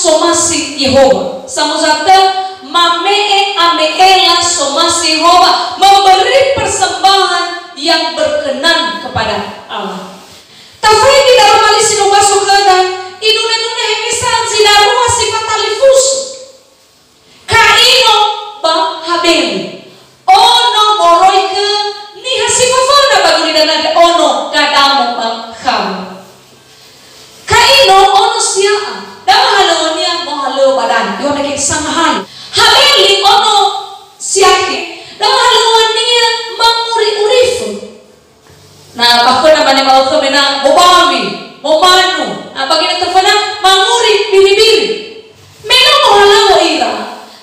somasi Yehova. Samuzata mamee ameela somasi Yehova, memberi persembahan yang berkenan kepada Allah. Tafai di dalam kali sinuba sukadan inune hemisan sidarua sifat alifus kaino ba habeli ono moroike ni hasifafana baguli dan ono kadamo ba kham kaino ono siaa dama halonia mo halo badan yo nake sangahan habeli ono siake dama halonia manguri urifu. Nah, bahkan namanya mau kemana bobami, momanu, bagi nak terfana manguri biri-biri. Mena mohalawa ira,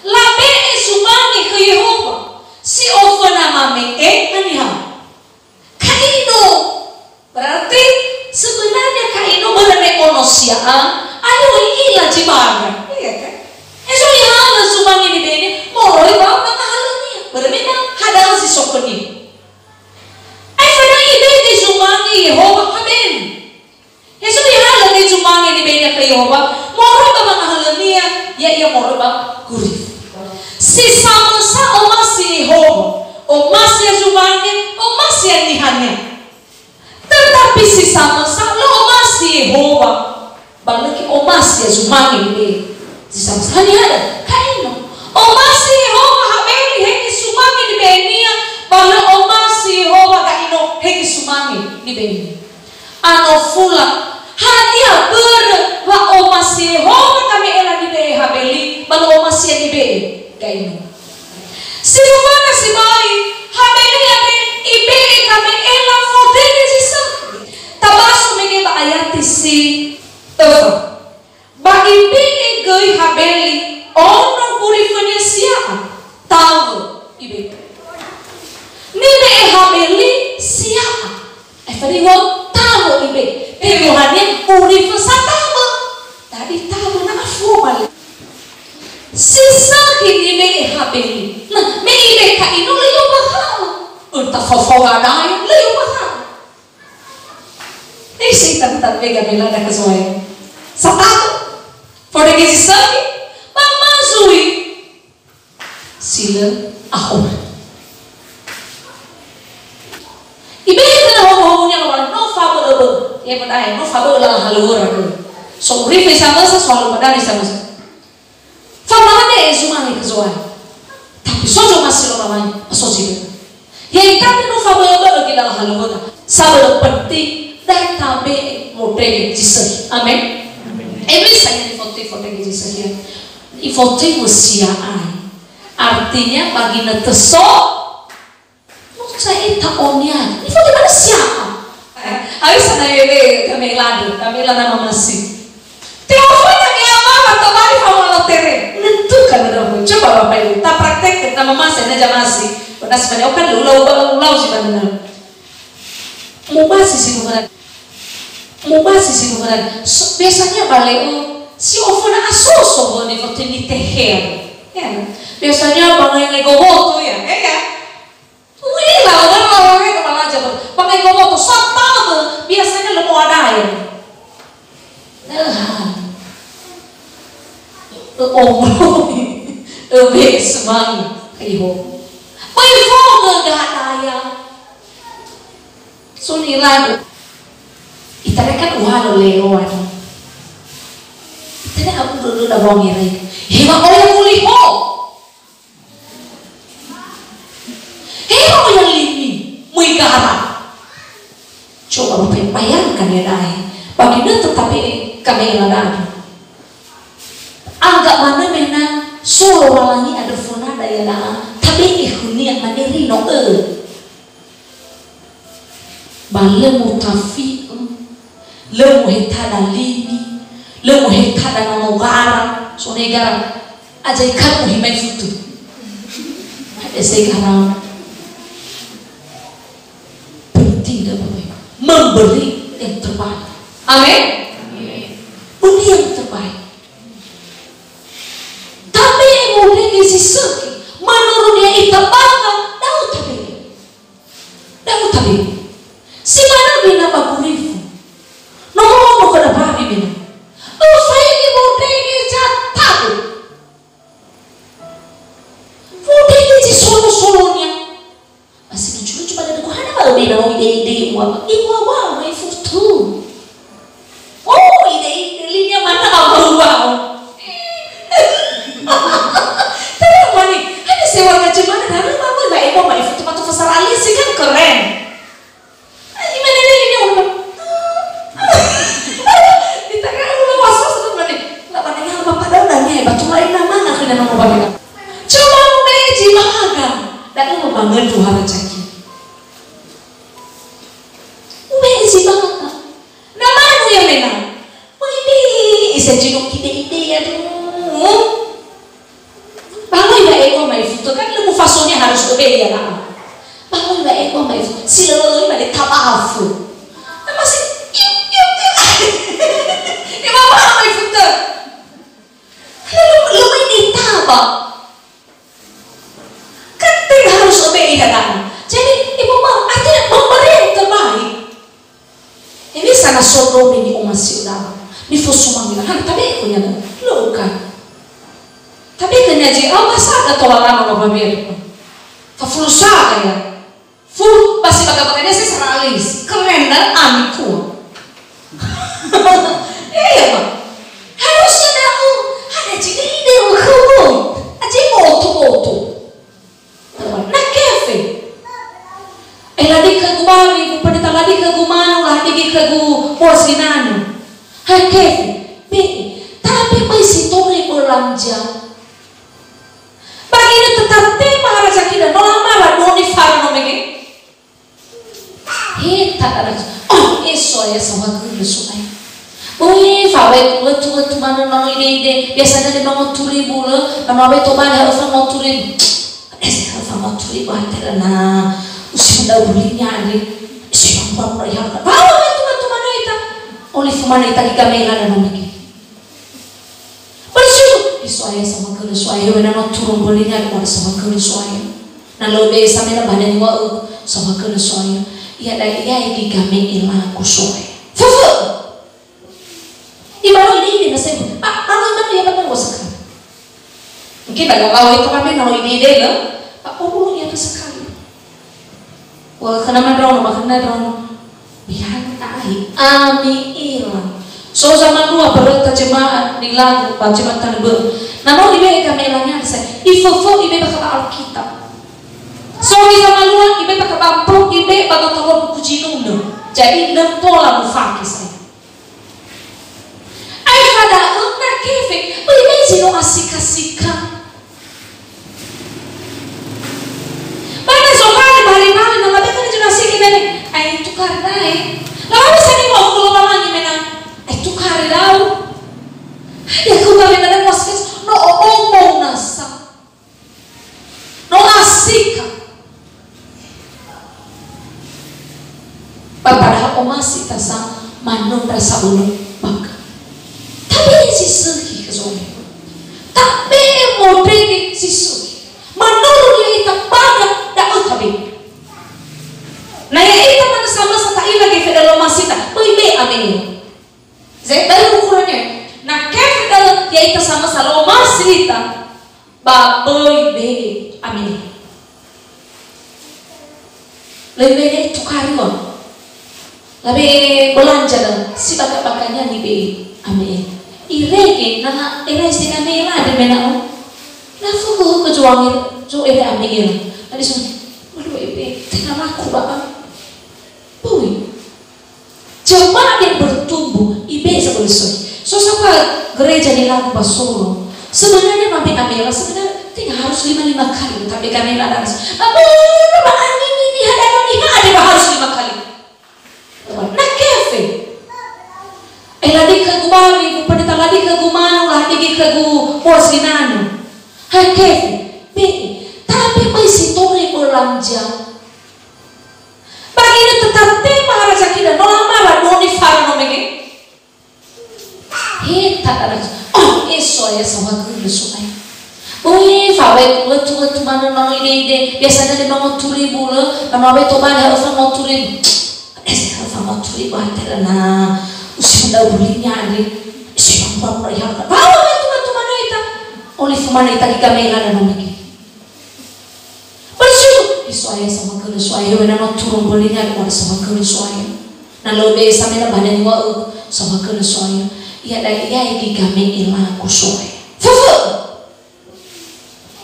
labe sumangi ke Yehova, si ofana mame aniha. Kaino, berarti sebenarnya kaino berane onosia, ayo ila jibaga, iya kan? Eso ihala sumangi di bene, moroi bawa mahalanya, berbeda hadal si sokoni. Sumangi Yehova kaben. Yesus dihalang di sumangi di benya ke Yehova. Moro ba mga halania, ya moro ba gurif. Si samasa omasi Yehova, omasi sumangi, omasi nihannya. Tetapi si samasa lo omasi Yehova, balik omasi sumangi di benya. Si samasa ni ada kaino. Omasi Yehova habeli hengi sumangi di benya. Balik omasi Yehova kaino hengi sumangi di benya. Ano fula hadia ber wa omasi Yehova kami ela di benya habeli balik omasi di benya kaino. Silvana si mai habeli ade ibe kami ela fotene sisa. Tabasu mege ba ayati si tofa. Ba ibe goi habeli ono purifanya siapa tahu ibe. Nibe habeli siapa? Eferi wo tahu ibe. Peruhannya purif satama. Tadi tahu na afumal. Sisa kini ibe habeli. Nah, me ibe ka ino leyo bakal. Unta fofogadai leyo bakal. Isi tantan vega belada kesuai. Satato. Forde kisi sagi. Mamazui. Sila ahor. Ibe na homo-homonya lawan no fabo. Ya padahal no fabo lah halura ko. So rife sama sa soal padari sama sa. Famane sumani kesuai. Tapi sojo masih lawan asosi. Ya ikapi no fabo kita halura. Sabado penting dan tabe model jisai. Amen. Emi saya di foto jisai ya. I foto musiaan. Artinya bagi netesok saya tak onya. Itu di mana siapa? Habis sana yele kami ladu nama masih. Teofanya ngapa atau bari kamu lotere? Nentukan dong. Coba bapak ibu. Tak praktek nama masih aja masih. Pada sebenarnya kan ulau sih benar. Mubasi sih bukan. Biasanya balik si ofona asoso boni foto teher. Ya. Biasanya bang yang ego tuh ya. Wih lah orang kepala aja pakai gomo tuh satu biasanya lemu ada ya. Semangat ibu. Ibu gak ada. Sunilan. Itanya kan uhan lewan. Itanya aku dulu dah bawa ngiri. Hebat orang mulih ho. Hebat yang lini, muigara. Coba bapak bayangkan ya dai. Baginda tetapi kami iladani. Anggap mana mena solo walangi ada funa daya dah. Tapi ihuni yang mandiri no balemu tafi lemu hetada lini lemu hetada na mogara so negara aja ikan muhimai futu ada sekarang penting dah bapak memberi yang terbaik. Amin. Beri yang terbaik. Tapi yang boleh ngisi seki menurutnya itu bangga daun tabi si mana bina bagurifu nomor kada babi bina saya ni boleh ngisi dua rezeki. Ubesi banget na. Namanu ya mena. Ini isa jinok ide-ide ya tuh. Bangun ba eko mai futo kan lemu fasonnya harus obe ya na. Bangun ba eko mai futo sila ba de tabafu. Masih yuk. Ya mama mai futo. Lu ini taba. Kan harus obe ya na. Jadi ibu mau artinya memberi yang terbaik. Ini sana solo ini umasi udara. Ni fosuma mina han tabe ko yana lo kan. Tabe kanya je aw masa ka tawaran no pamir. Fa fulusa ya. Full pasti pagkakanya sa saralis. Keren na amiku. Iya ba? Harusnya na ada jadi ide ko. Aje moto. Na kefe. Ladi ka gumami, kupanita ladi ka gumano, ladi ka gu porsinano. Hai kefe, tapi masih tore berlanjut. Bagina tetap tema raja kita nolama doni fara nomege. Tak ada. Oh, eso ya sama kudu suai. Fawai tu mana nong ide biasanya di nong turi bulu, nong to mana harus nong turi. Harus nong turi buat na usia bulinya ni. Siapa pun yang kata, tu mana itu? Oleh fumana itagi kamera na nomegi. Persu isuaya sama kene suaya wena no turun bolinya ada sama kene suaya. Na lobe sama na badan wa sama kene suaya. Ia dai ia igi game ila ku suaya. Fufu. Ibaro ini nase. Mana ya benar wasaka. Mungkin ada kau itu kami no ini deh lah. Oh ya sekali. Wah kenapa drone makna drone. Biar tahi ami ilang. So zaman dua berita jemaat di lagu jemaat tanber. Namun ibe kami ilangnya saya. Ifo ibe bakal Alkitab. So di zaman dua ibe bakal bampu ibe bakal tolong buku jinung. Jadi lempola mufaki saya. Ayah ada nak kefe. Ibe jino asik-asikan. Mana sokali bari-bari nang abe kan jino asik ibe. Ay tukar dai. Lalu saya mau keluar lagi menang. Tukar lau. Ya kau kami ada masuk. No omong nasa. No asik. Padahal omasi tasa manung rasa ulu baka. Tapi si segi kesoni. Tapi modern si segi. Manung dia itu banyak dak utabi. Nah ya itu mana sama setai lagi federal masita. Ibe amin. Saya baru ukurannya. Nah federal dia itu sama salo masita. Baboy be amin. Lebih tukar loh. Lebih belanja dah. Si bakal-bakalnya ni be amin. Ireke nana erase kami lah ada menau. Lalu kejuangin jo ere amin. Tadi semua. Waduh ibe tengah laku bapak. Boy. Jemaat yang bertumbuh ibe sebelum so sampai gereja di lagu Basolo sebenarnya Mami Amela sebenarnya tidak harus 5 kali tapi kami ada ini ada harus 5 kali. Nah kefe ladi ke gumami kupendeta ladi ke gumano ladi ke gu porsinano. Hai kefe tapi masih tore berlanjut. Bagina tetap tema raja kita nolama doni fara nomege. Tak ada. Oh, eso ya sama kudu suai. Fawai tu mana nong ide biasanya di nong turi bulu, nong to mana harus nong turi. Harus nong turi buat na usia bulinya ni. Siapa pun yang kata, tu mana itu? Oleh fumana itagi kamera na nomege. Persu isuaya sama kudu suai wena no turun bolinya ada sama kudu suai. Na lobe sama na badan wa sama kudu suai. Ia dai ia igi game ila kusoe. Fufu.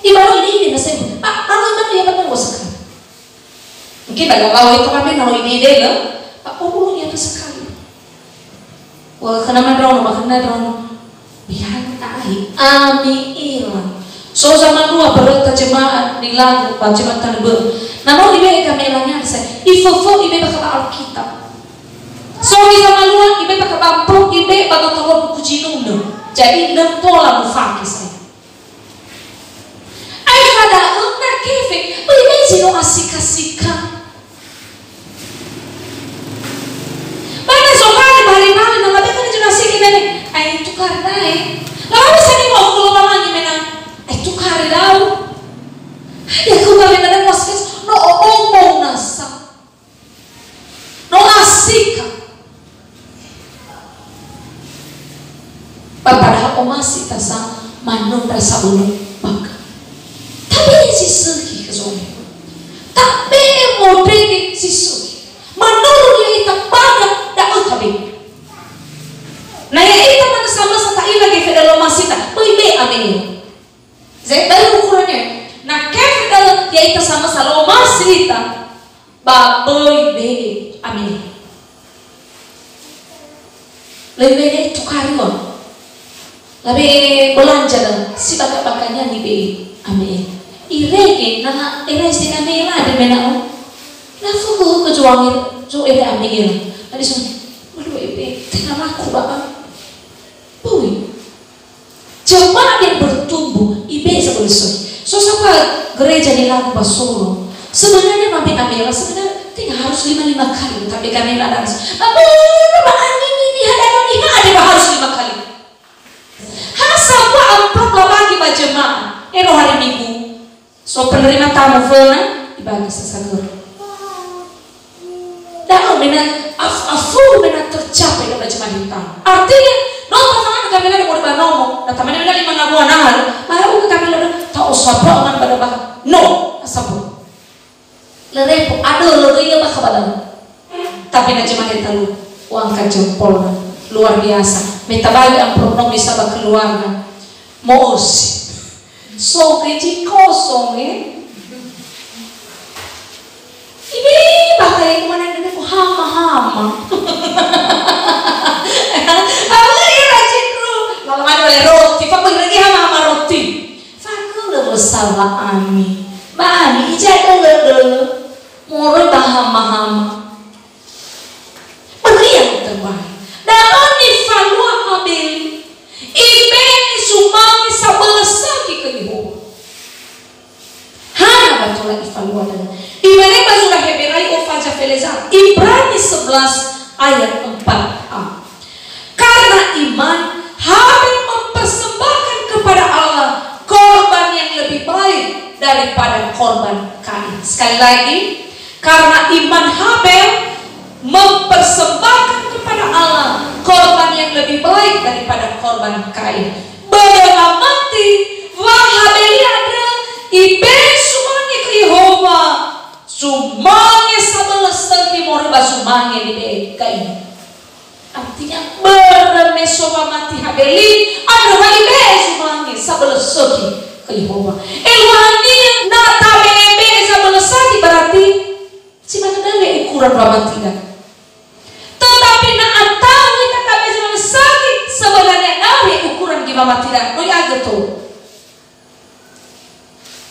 Ibaro ini nase. Mana ya benar wasaka. Mungkin ada kau itu kami no ini deh lah. Oh ya sekali. Wah kenapa drone makna drone. Biar tahi ami ilang. So zaman dua berita jemaat di lagu jemaat tanber. Namun ibe kamelanya saya, ifo ibe bakal Alkitab. So bisa maluan ibe bakal bampung ibe bakal tahu buku jinunu. Jadi nempola mufaki saya. Ayo kada na kefe, ibe jino asik-asikan. Mana sokali bali-bali na ngabe kan jino asik ibe. Ay tukar dai. Lalu bisa ni mau kulo lagi menang. Ay tukar dau. Ya kau kami ada waskas no omong nasa no asik padahal omasi tasa manung rasa ulung baka tapi si suki kesoni tapi modern si suki manung dia ita pada dak utabi na ya ita mana sama sa ila ke fedalo masita be amin zai dari ukurannya. Nah, kef dalam dia itu sama Saloma cerita, baboy be, amin. Lebih itu karyawan, lebih belanja dan si bapak-bapaknya ni be, amin. Ireke, nana ires dengan mela di mana? Lalu kau kejuangin, jo ere amin. Tadi semua, waduh ibe, tengah aku bapak, boy. Jemaat yang bertumbuh, ibe sebelum so sampai gereja di lagu Basolo sebenarnya Mami Amela sebenarnya tidak harus 5 kali tapi kami ada angin ini ada harus 5 kali hasapa amplop lah bagi bajemaah hari Minggu so penerima tamu fena dibagi sesagur dan afur mena tercapai dalam bajemaah hitam artinya nonton tangan kami ada mau dibanomo dan teman-teman 5 ngabuan ahal baru kami ada tak usah orang pada bah no asap lerepo ada lorinya bah kabalan tapi nak cuma kita lu uang kajempol luar biasa minta bagi amplop no bisa bah keluarga mos so gaji kosong ini bah kayak kemana ini hama apa ini rajin lu kalau ada roti pak lagi hama roti salah ami, bani ijat dulu, moro bahama, beri yang terbaik. Dan ni falua Habel, ibe ni sumangi sabalasa ki kehidupan. Hana betul lagi falua dan ibe ni bazura Heberai ofaja felezan. Ibrani 11 ayat 4a. Karena iman Habel mempersembahkan kepada Allah korban yang lebih baik daripada korban Kain. Sekali lagi, karena iman Habel mempersembahkan kepada Allah korban yang lebih baik daripada korban Kain. Bagaimana mati wah Habel ada ibe sumanya ke Yehova sumanya sabelas lagi morba sumanya di Kain. Artinya bermesowa mati Habeli ada ibe sumanya sabelas lagi ke Yehova. Eluhani nata bebe sabelas lagi berarti si mana ada ukuran ramat tidak. Tetapi na atau kita tabe sabelas lagi sebenarnya ada ukuran gimana tidak. Noi agak tu.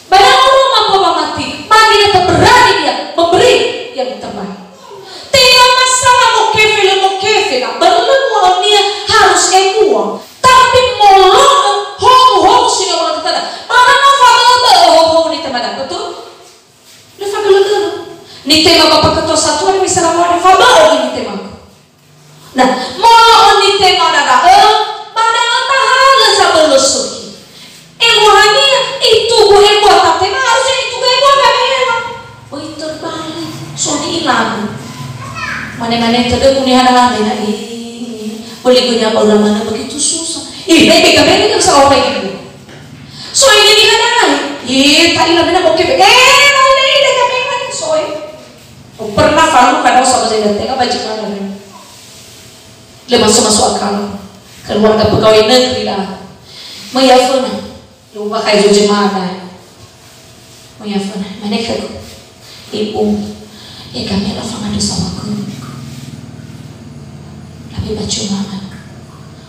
Banyak orang mampu mati, bagi dia berani dia memberi yang terbaik. Tidak masalah mau kefil lah. Belum dia harus ekor. Tapi molong hong sini orang kita. Mana nafas hong ni teman betul? Nafas dulu. Ni tema bapa ketua satuan misalnya mau nafas ini tema. Nah, molong ni tema ada. Pada matahala sabelo suki. Emuhani itu gue buat tapi harusnya itu gue buat apa? Oh itu terbalik. So hilang. Mana-mana itu dia punya hal lain lagi. Boleh punya orang mana begitu susah. Ini bega-bega yang bisa orang itu. So ini ada lain. Tadi lah mana mau kepek. Mana ini bega-bega ni soy. Pernah falu kadang sama saya tengah baju mana ni. Dia masuk akal. Keluarga pegawai negeri lah. Mayafuna. Lupa kayak jemaah. Mayafuna. Mana kau? Ibu. Kami lah faham ada sama kau. Baca mana?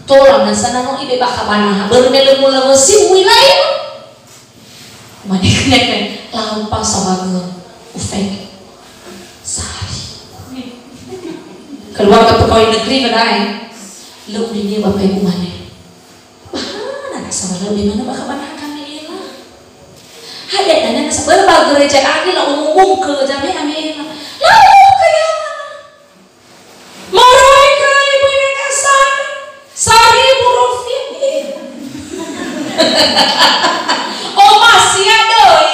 Tolong nasa nano ibe baka mana? Bermelu-melu si wilayah. Mana kena lampas sama gue. perfect. Sari. Keluarga pegawai negeri badai. Lebih ini Bapak Ibu mana? Mana sama lebih mana bakal mana kami lah. Ada nanya seberapa gereja kami lah umum ke jami kami lah. Lalu kaya maroi kaya ibu ini kasar. Sari burufnya. Oh masih ada.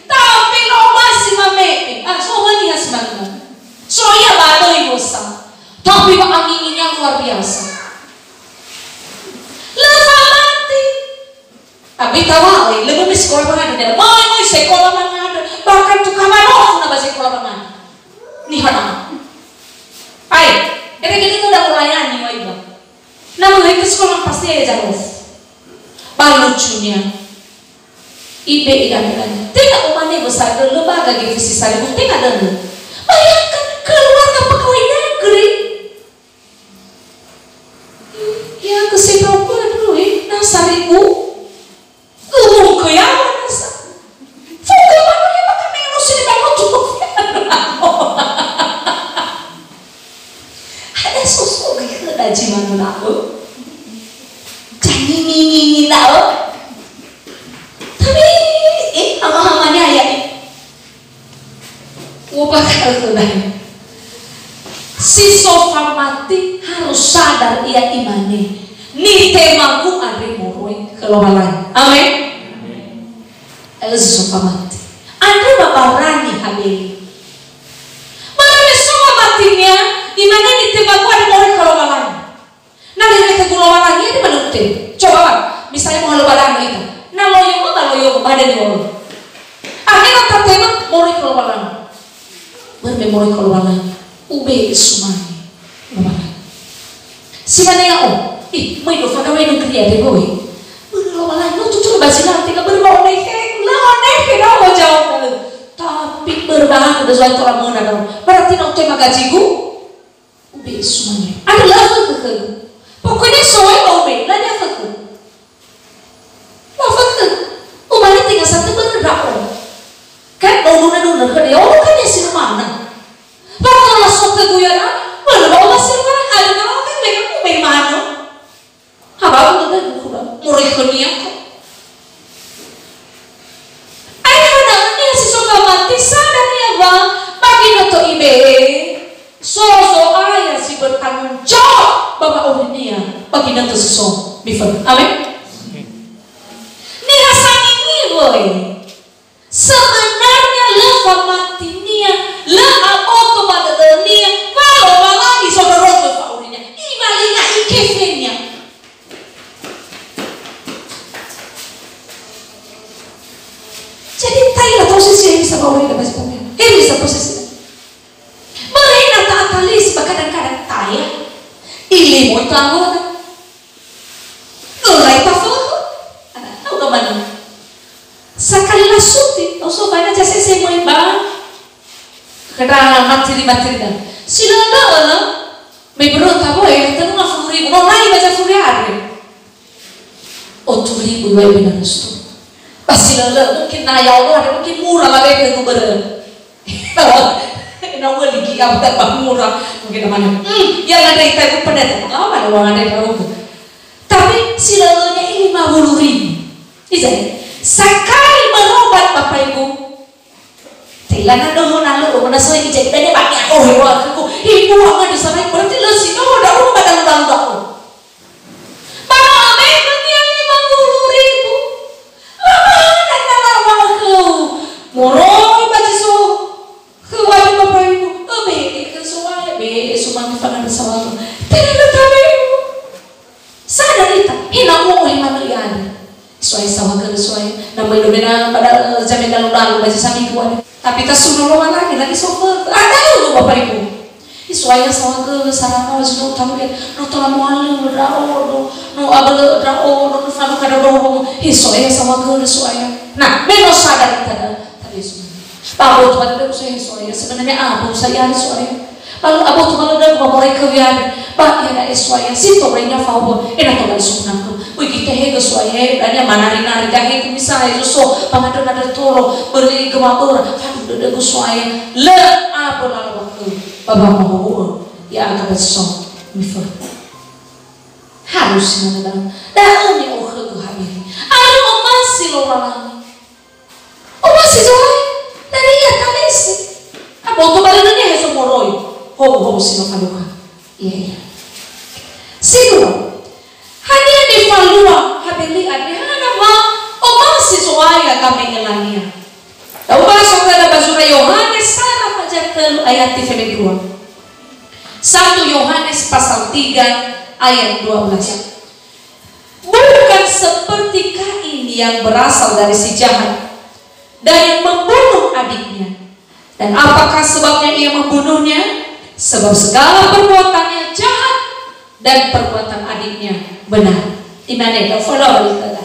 Tapi lo masih mame. So mani hasbang. So ya bato ibosa. Tapi ang anginginnya luar biasa. Lama mati. Abi tawai, lama may sekolah mga ada. May sekolah mga ada. Bahkan tu kamano na ba sekolah mga ada. Ni hana. Ay, kaya ganito na kulayan ni Waiba. Namun itu sekolah pasti aja jauh. Balucunya. Ibe ikan-ikan. Tidak umane besar dulu baga gitu sisa ibu. Tidak dulu. Bayangkan keluarga pegawai negeri. Ya kesibuk dulu nasar ibu umum keyawan nasar fuga mana ya pakai menu sini bangun cukup ada susu gitu ada jiman aku jangan ngingin tahu tapi hama-hamanya ya ubah kalau si sofa mati harus sadar ia imani. Ni temaku ari moroi kelobalan. Amin. Ela si sofa mati. Anda babarani habeli. Mana sofa matinya imani ni temaku ari moroi kelobalan. Nah dari kelobalan ini mana udah? Coba misalnya mau kelobalan itu. Nah loyo badan loyo. Akhirnya katanya moroi kelobalan. Bermemori kelobalan. Ube sumani mana si mana ya may do fana way ng kriya de boy lo wala no tutur basi na tika berbawa neke na mo jawab tapi berbahan ada suatu orang mana dong berarti no tema gajiku ube sumani ada lafaz ke pokoknya soal ube lah dia lafaz umane tinggal satu berberapa kan dulu ke dia kan ya si mana. Bakal masuk ke guyaran, mana bawa masih orang ada orang kan mereka mau mana? Apa aku tuh udah murid dunia kok. Ayah anaknya si suka mati sadar ya bang, bagi noto ibe, so ayah si bertanggung jawab bapak orangnya bagi noto sesuatu, bifan, amin. Nih hasan ini boy, sebenarnya lepas matinya, lepas dia kalau lagi saudara faulnya ibalinya ikefenya jadi tahu posisi yang bisa bawa kita pasipnya bisa posisi mereka tak talis kadang-kadang taya ili mau tanggung mulai pafah tahu kemana sekali lasuti also banyak jasa saya mau ibang kena materi dah. Sila lah, may berontak boy. Tanong nga 10,000. No, nai baca 10,000. 8,000 boy binagusto. Pas sila lah, mungkin nayaw lo, mungkin murah lah kayak itu beren. Tahu? Nawal lagi kamu tak murah. Mungkin namanya. Yang ada itu pada tahu mana uang ada tahu. Tapi sila lo nya 50,000. Izin. Sekali berobat Bapak Ibu. Tilana doh nalu mana soal ijek tadi pakai aku ibu akan disamai berarti lo sih kamu udah rumah dan bangga para Amerika yang 50,000 lama dan lama kau moroi baca so kewali Bapak Ibu be kesuai be sumang pangan sawah tidak tahu sadar itu hilang mau miliar sesuai sawah ke sesuai nama Indonesia pada zaman lalu baca sami kuat tapi kasunod lagi sofa ada lu Bapak Ibu isuaya sama ke sarana wajib utama dia no tola mualu rao no abal rao no fanu kada roho isuaya sama ke isuaya nah menos sadar kita tadi semua baru tuh ada saya isuaya sebenarnya abu saya isuaya lalu abu tuh malah dah bawa mereka biar pak ya isuaya si tobrenya favo enak tola sunang wih kita kehe kesuai dan yang manari-nari kahe kumisai so pamadon-adon toro berdiri gemabur aduh dede kesuai le apa lalu waktu baba mau ya agak besok mifa harus mengenal dah umi oh ke habis ayo masih lo malam masih soai dari ya talesi apa tuh badannya heso moroi ho sino kaluka iya sido hanya di falua habeli adhana ma masih soai kami ngelania tahu bahasa kada basura Yohanes Sara pajatel ayat 32 1 Yohanes pasal 3 ayat 12 bukan seperti Kain yang berasal dari si jahat dan yang membunuh adiknya. Dan apakah sebabnya ia membunuhnya? Sebab segala perbuatannya jahat dan perbuatan adiknya benar. Imane ka follow kita.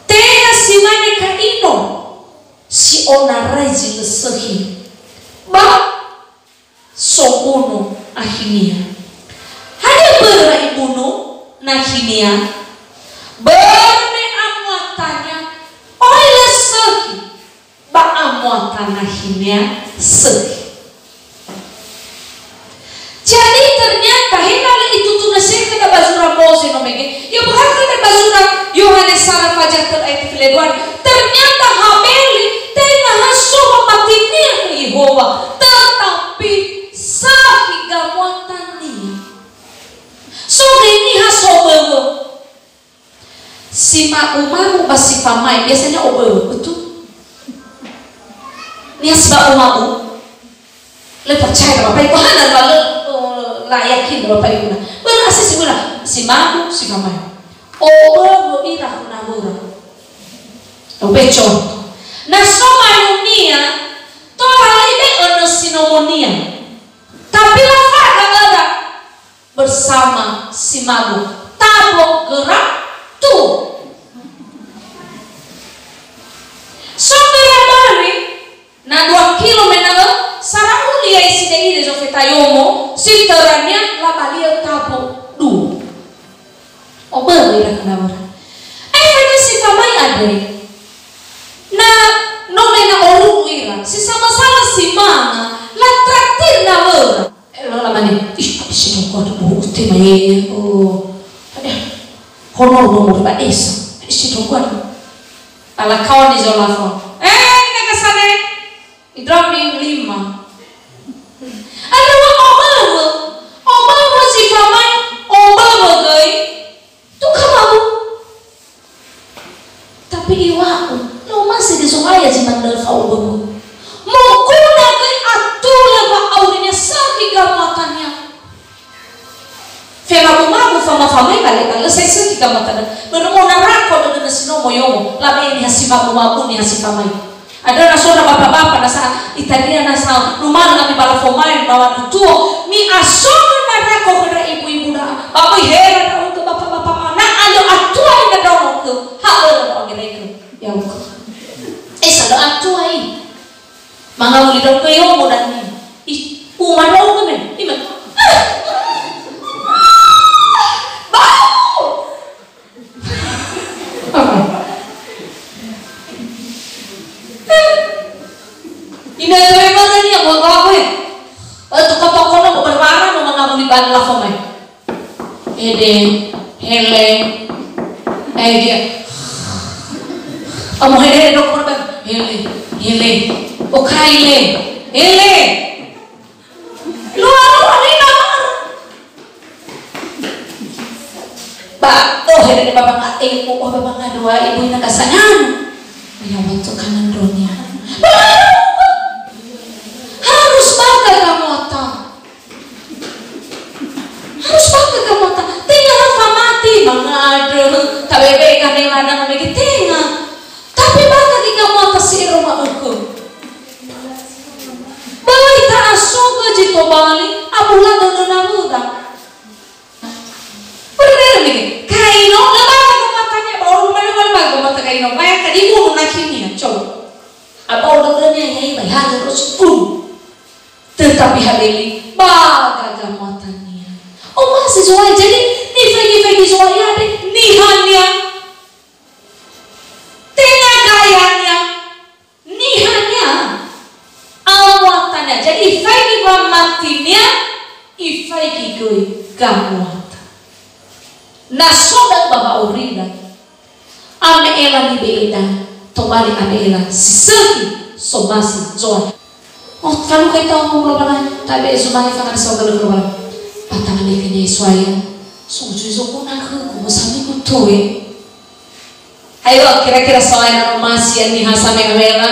Tena si mane Kaino si ona raji lesehi ba sobuno ahinia. Hanya berai bunuh nahinia berne amuatannya oleh sehi ba amuatan nahinia sehi. Jadi ternyata henale itu tuh nasi kada basura Mose nomege ya bukan kada basura Yohanes Sara fajar ayat 2 ternyata Habeli tengah hasil matinya ke Yehova tetapi sahiga muatan dia so ini hasil bawa si umamu basi pamai biasanya obawa betul nias ba umamu le percaya bapak ibu hana lalu layakin bapak ibu na berasa si mula si mamu si pamai obawa ira kunabura obecho na soma dunia to halide ono sinomonia tapi lafada ada bersama si mamu tabo gerak tu sampai ramai na 2 kilo menalo sarang ulia isi dei de jofetayomo si teranya la balia tabo du obawa ira kunabura pada si pamai ade na nomena oru ira si sama-sama si mama la traktir na ora lo lamane ih si ko to bu tema ye ada honor nomor ba esa si to ko ala kawan di zolafon nega sane idromi 5 ada obawa si pamai obawa gai tu kamamu tapi iwaku lo masih di sungai si mandal kau babu mau kuna gai atula ba aurinya sakit gamatannya fema kumaku fama kali saya sakit gamatan bermona rako dengan sino moyomo labe ini hasipa kumaku ni hasipa mai ada nasona bapak-bapak nasa Italia nasa rumah kami bala fomain bawa tuo mi asona na rako kada ibu-ibu na bapak hera na untuk bapak-bapak mana ayo atua ina dong ke halo dong gitu ya uko salo atua ini manga uli dong ke yo mo dan ni umaro kemen iman ini ada mana ni yang buat apa ya? Toko-toko nak berwarna mau mengambil bahan lava mai. Hele, dia. Kamu hele dok korban. Hele. Okay hele. Luar ni nama. Pak, hele ni bapak ngate, bapak ngadua ibu ina kasangan. Ya waktu kanan dunia. Harus bangga kamu tinggal apa mati mangado tabebe kami ladang kami tinggal tapi bangga di kamu atas si rumah aku bawa ita asuga jito bali abulan dan abuda bener nih kaino lebar matanya baru mana mata kaino kayak tadi mau nakimnya coba apa orangnya yang bayar terus tetapi hari ini baga gamutannya masih soal jadi ni fegi soal gamuat. Nasodak baba urida. Ame ela ni beeda. Tomali ame ela sisaki somasi joa. Oh kalau kita ngomong apa tabe sumai kangen sogal keluar. Patangan ini suaya. Sungguh sungguh nak kumusami kutoe. Ayo kira-kira soalnya masih ni hasame ame ela.